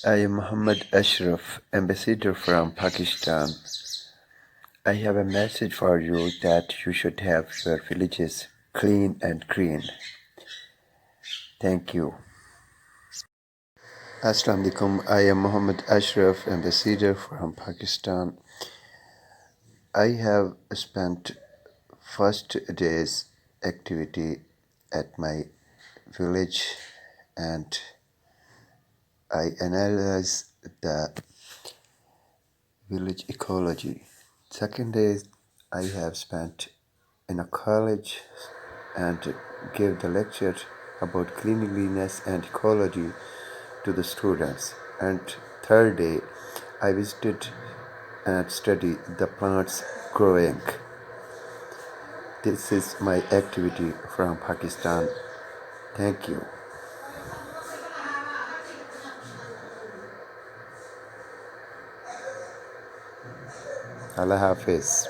I am Muhammad Ashraf, ambassador from Pakistan. I have a message for you that you should have your villages clean and green. Thank you. Assalamu alaikum. I am Muhammad Ashraf, ambassador from Pakistan. I have spent first day's activity at my village and I analyze the village ecology. Second day I have spent in a college and gave the lecture about cleanliness and ecology to the students. And third day I visited and studied the plants growing. This is my activity from Pakistan. Thank you. Allah Hafiz.